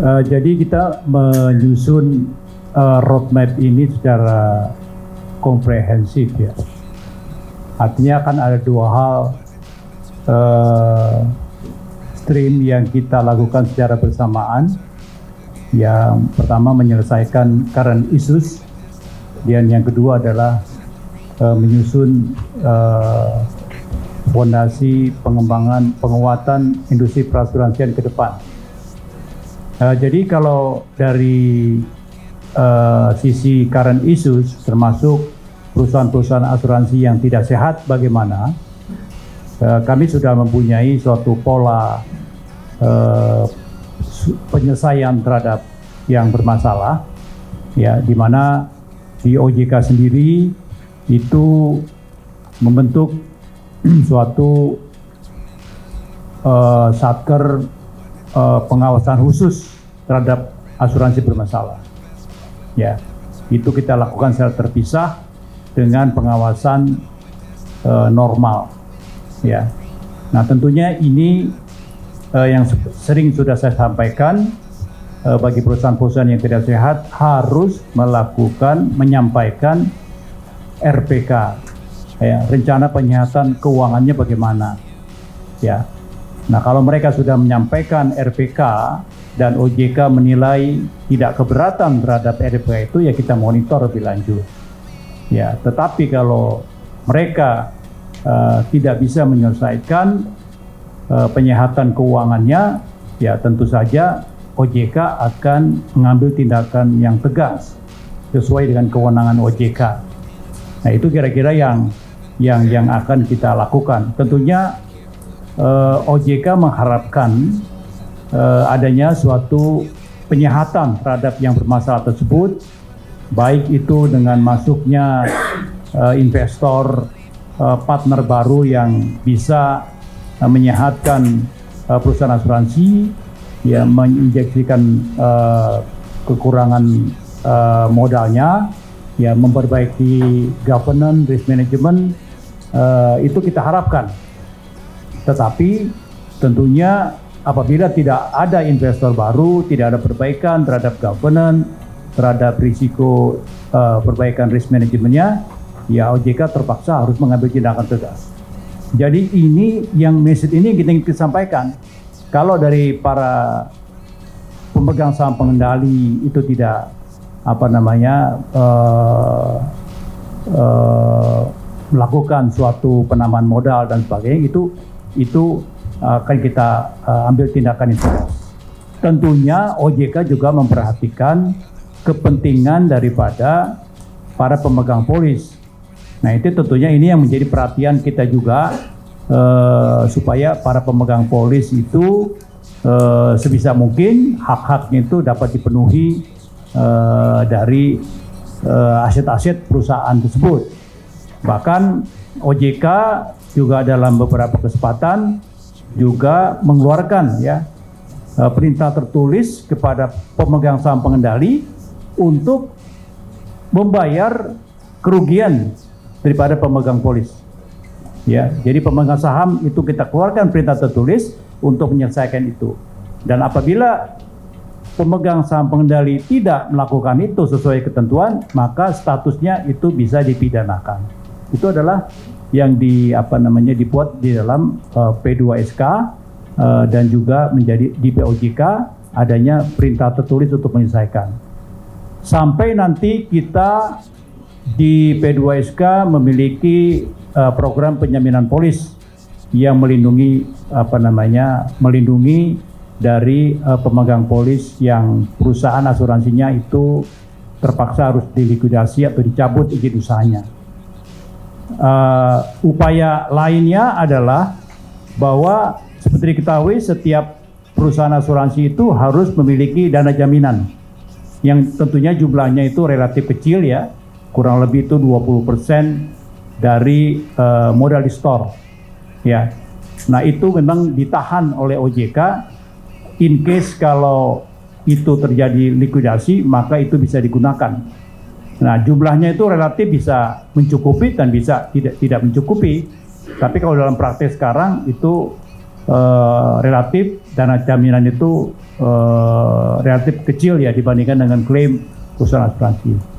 Jadi kita menyusun roadmap ini secara komprehensif ya. Artinya kan ada dua hal stream yang kita lakukan secara bersamaan. Yang pertama menyelesaikan current issues, dan yang kedua adalah menyusun fondasi penguatan industri perasuransian ke depan. Jadi kalau dari sisi current issues, termasuk perusahaan-perusahaan asuransi yang tidak sehat bagaimana, kami sudah mempunyai suatu pola penyelesaian terhadap yang bermasalah, ya, di mana di OJK sendiri itu membentuk suatu satker pengawasan khusus terhadap asuransi bermasalah. Ya, itu kita lakukan secara terpisah dengan pengawasan normal. Ya, nah tentunya ini yang sering sudah saya sampaikan, bagi perusahaan-perusahaan yang tidak sehat harus menyampaikan RPK, ya, rencana penyehatan keuangannya bagaimana. Ya, nah kalau mereka sudah menyampaikan RPK dan OJK menilai tidak keberatan terhadap RPK itu, ya kita monitor lebih lanjut. Ya, tetapi kalau mereka tidak bisa menyelesaikan penyehatan keuangannya, ya tentu saja OJK akan mengambil tindakan yang tegas sesuai dengan kewenangan OJK. Nah itu kira-kira yang akan kita lakukan. Tentunya OJK mengharapkan adanya suatu penyehatan terhadap yang bermasalah tersebut, baik itu dengan masuknya investor partner baru yang bisa menyehatkan perusahaan asuransi, ya, menginjeksikan kekurangan modalnya, ya, memperbaiki governance, risk management, itu kita harapkan. Tetapi tentunya apabila tidak ada investor baru, tidak ada perbaikan terhadap governance, terhadap risiko perbaikan risk manajemennya, ya OJK terpaksa harus mengambil tindakan tegas. Jadi ini message ini kita ingin sampaikan. Kalau dari para pemegang saham pengendali itu tidak melakukan suatu penambahan modal dan sebagainya, itu akan kita ambil tindakan itu. Tentunya OJK juga memperhatikan kepentingan daripada para pemegang polis. Nah itu tentunya ini yang menjadi perhatian kita juga, supaya para pemegang polis itu sebisa mungkin hak-haknya itu dapat dipenuhi dari aset-aset perusahaan tersebut. Bahkan OJK juga dalam beberapa kesempatan juga mengeluarkan, ya, perintah tertulis kepada pemegang saham pengendali untuk membayar kerugian daripada pemegang polis. Ya, jadi pemegang saham itu kita keluarkan perintah tertulis untuk menyelesaikan itu. Dan apabila pemegang saham pengendali tidak melakukan itu sesuai ketentuan, maka statusnya itu bisa dipidanakan. Itu adalah yang dibuat di dalam P2SK dan juga menjadi di POJK adanya perintah tertulis untuk menyelesaikan. Sampai nanti kita di P2SK memiliki program penjaminan polis yang melindungi dari pemegang polis yang perusahaan asuransinya itu terpaksa harus dilikuidasi atau dicabut izin usahanya. Upaya lainnya adalah bahwa seperti diketahui setiap perusahaan asuransi itu harus memiliki dana jaminan yang tentunya jumlahnya itu relatif kecil, ya, kurang lebih itu 20% dari modal di store, ya. Nah itu memang ditahan oleh OJK in case kalau itu terjadi likuidasi, maka itu bisa digunakan. Nah jumlahnya itu relatif bisa mencukupi dan bisa tidak mencukupi. Tapi kalau dalam praktek sekarang itu relatif dana jaminan itu relatif kecil ya dibandingkan dengan klaim perusahaan asuransi.